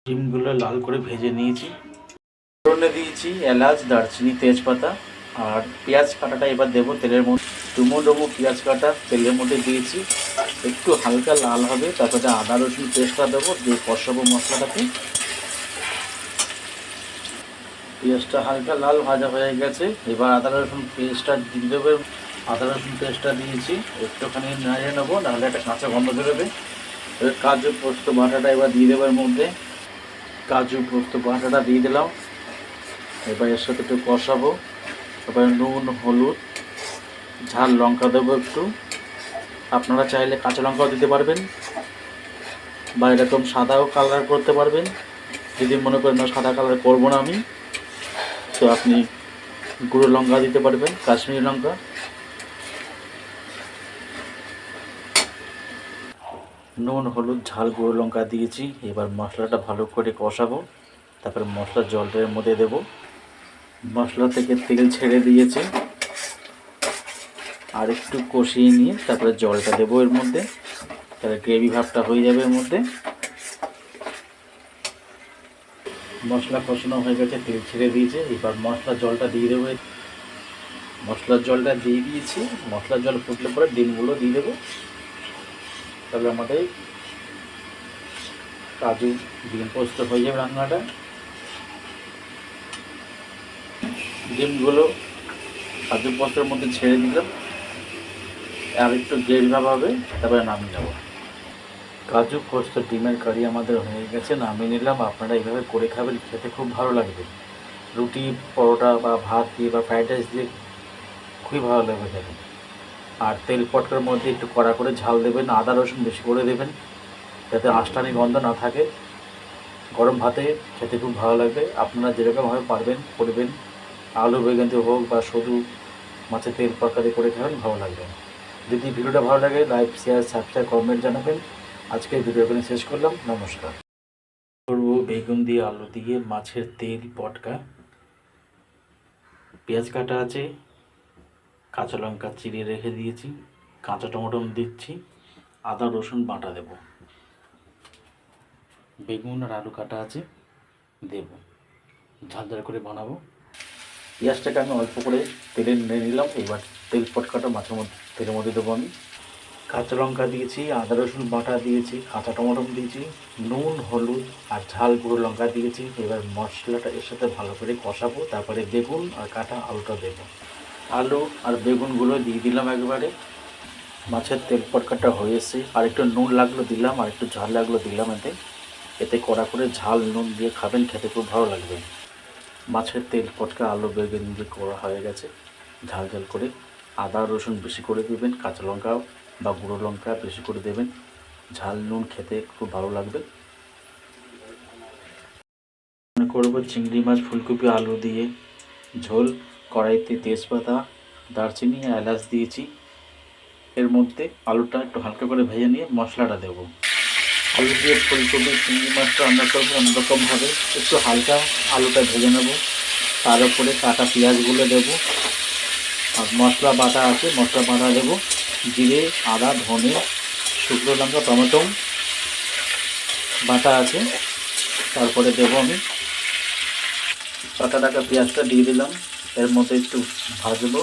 ডিমগুলো লাল করে ভেজে নিয়েছি। ফোড়নে দিয়েছি এলাচ, দারচিনি, তেজপাতা আর পেঁয়াজ কাটাটা এবার দেবো তেলের মধ্যে। ডুমো ডুমো পেঁয়াজ কাটা তেলের মধ্যে দিয়েছি, একটু হালকা লাল হবে, তারপরে আদা রসুন পেস্টটা দেবো, দিয়ে কষাবো মশলাটাকে। পেঁয়াজটা হালকা লাল ভাজা হয়ে গেছে, এবার আদা রসুন পেস্টটা দিয়ে দেবে। আদা রসুন পেস্টটা দিয়েছি, একটুখানি নাড়িয়ে নেবো, নাহলে একটা কাঁচা গন্ধ বেরোবে। এবার কাজু পোস্ত বাটাটা এবার দিয়ে দেবো এর মধ্যে। কাজু পোস্ত বাটাটা দিয়ে দিলাম, এবার এর সাথে একটু কষাবো। এবার নুন, হলুদ, ঝাল লঙ্কা দেবো একটু। আপনারা চাইলে কাঁচা লঙ্কাও দিতে পারবেন বা এরকম সাদাও কালার করতে পারবেন। যদি মনে করেন না সাদা কালার করবো না আমি, তো আপনি গুঁড়ো লঙ্কা দিতে পারবেন, কাশ্মীরি লঙ্কা। নুন, হলুদ, ঝাল, গুঁড়ো লঙ্কা দিয়েছি, এবার মশলাটা ভালো করে কষাবো। তারপরে মশলার জলটার মধ্যে দেবো। মশলা থেকে তেল ছেড়ে দিয়েছে, আর একটু কষিয়ে নিয়ে তারপরে জলটা দেবো এর মধ্যে, তাহলে গ্রেভি ভাবটা হয়ে যাবে এর মধ্যে। মশলা কষানো হয়ে গেছে, তেল ছেড়ে দিয়েছে, এবার মশলার জলটা দিয়ে দেবো। মশলার জলটা দিয়ে দিয়েছি, মশলার জল ফুটলে পরে ডিমগুলো দিয়ে দেবো। তাহলে আমাদের কাজু ডিম পোস্ত হয়ে যাবে রান্নাটা। ডিমগুলো কাজু পোস্তের মধ্যে ছেড়ে দিলাম, আর একটু গ্রেভি ভাব হবে, তারপরে নামিয়ে নেবো। কাজু পোস্ত ডিমের কারি আমাদের হয়ে গেছে, নামিয়ে নিলাম। আপনারা এইভাবে করে খাবেন, খেতে খুব ভালো লাগবে। রুটি, পরোটা বা ভাত দিয়ে বা ফ্রাইড রাইস দিয়ে খুবই ভালো লাগবে খেতে। আর তেল পটকার মধ্যে একটু কড়া করে ঝাল দেবেন, আদা রসুন বেশি করে দেবেন, যাতে আঁশটানি গন্ধ না থাকে। গরম ভাতে খেতে খুব ভালো লাগবে। আপনারা যেরকমভাবে পারবেন করবেন, আলু বেগুন দিয়ে হোক বা শুধু মাছের তেল তরকারি করে খাবেন, ভালো লাগবে। যদি ভিডিওটা ভালো লাগে, লাইক, শেয়ার, সাবস্ক্রাইব, কমেন্ট জানাবেন। আজকের ভিডিও এখানে শেষ করলাম, নমস্কার। করবো বেগুন দিয়ে আলু দিয়ে মাছের তেল পটকা। পেঁয়াজ কাটা আছে, কাঁচা লঙ্কা চিড়ে রেখে দিয়েছি, কাঁচা টমেটো দিচ্ছি, আদা রসুন বাটা দেব, বেগুন আর আলু কাটা আছে দেব, ঝাল ঝাল করে বানাবো। পেঁয়াজটাকে আমি অল্প করে তেলে নিয়ে নিলাম, এবার তেল পটকাটা মাছের মধ্যে তেলের মধ্যে দেবো আমি। কাঁচা লঙ্কা দিয়েছি, আদা রসুন বাটা দিয়েছি, কাঁচা টমেটো দিয়েছি, নুন, হলুদ আর ঝাল গুঁড়ো লঙ্কা দিয়েছি। এবার মশলাটা এর সাথে ভালো করে কষাবো, তারপরে বেগুন আর কাটা আলুটা দেবো। আলু আর বেগুনগুলো দিয়ে দিলাম একবারে। মাছের তেল পটকাটা হয়ে এসে আর একটু নুন লাগলো দিলাম, আর একটু ঝাল লাগলো দিলাম। এতে কড়া করে ঝাল নুন দিয়ে খাবেন, খেতে খুব ভালো লাগবে। মাছের তেল পটকা আলু বেগুন দিয়ে করা হয়ে গেছে, ঝাল ঝাল করে। আদা রসুন বেশি করে দেবেন, কাঁচা লঙ্কা বা গুঁড়ো লঙ্কা বেশি করে দেবেন, ঝাল নুন খেতে খুব ভালো লাগবে। মনে করবো চিংড়ি মাছ, ফুলকপি, আলু দিয়ে ঝোল। কড়াইতে তেজপাতা, দারচিনি, এলাচ দিয়েছি। এর মধ্যে আলুটা একটু হালকা করে ভেজে নিয়ে মশলাটা দেবো। আলু দিয়ে ফুলকপি চিংড়ি মাছটা রান্না করবো অন্যরকমভাবে। একটু হালকা আলুটা ভেজে নেব, তার উপরে কাটা পেঁয়াজগুলো দেবো, আর মশলা বাটা আছে মশলা বাটা দেবো, জিরে, আদা, ধনে, শুকনো লঙ্কা, টমেটো বাটা আছে। তারপরে দেবো আমি কাটা পেঁয়াজটা দিয়ে দিলাম, এর মধ্যে একটু ভাজবো,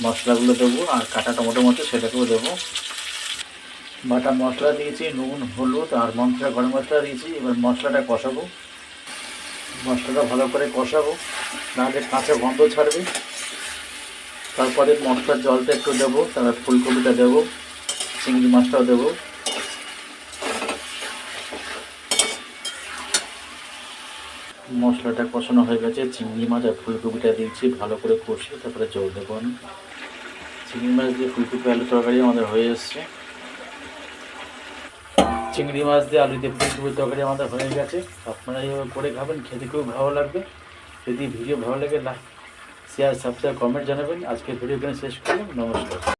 মশলাগুলো দেবো, আর কাটা টমেটো মতো সেটাকেও দেবো। বাটা মশলা দিয়েছি, নুন, হলুদ আর মশলা গরম মশলা দিয়েছি। এবার মশলাটা কষাবো, মশলাটা ভালো করে কষাবো, নাহলে কাঁচা গন্ধ ছাড়বে। তারপরে মশলার জলটা একটু দেবো, তারপর ফুলকপিটা দেবো, চিংড়ি মাছটাও দেবো। মশলাটা কষানো হয়ে গেছে, চিংড়ি মাছ আর ফুলকপিটা দিয়েছি, ভালো করে কষিয়ে তারপরে জল দেবো আমি। চিংড়ি মাছ দিয়ে ফুলকপি আলু তরকারি আমাদের হয়ে এসছে। চিংড়ি মাছ দিয়ে আলু দিয়ে ফুলকপির তরকারি আমাদের হয়ে গেছে। আপনারা এইভাবে করে খাবেন, খেতে খুব ভালো লাগবে। যদি ভিডিও ভালো লাগে, লাইক, শেয়ার, সাবস্ক্রাইব, কমেন্ট জানাবেন। আজকের ভিডিও এখানে শেষ করলাম, নমস্কার।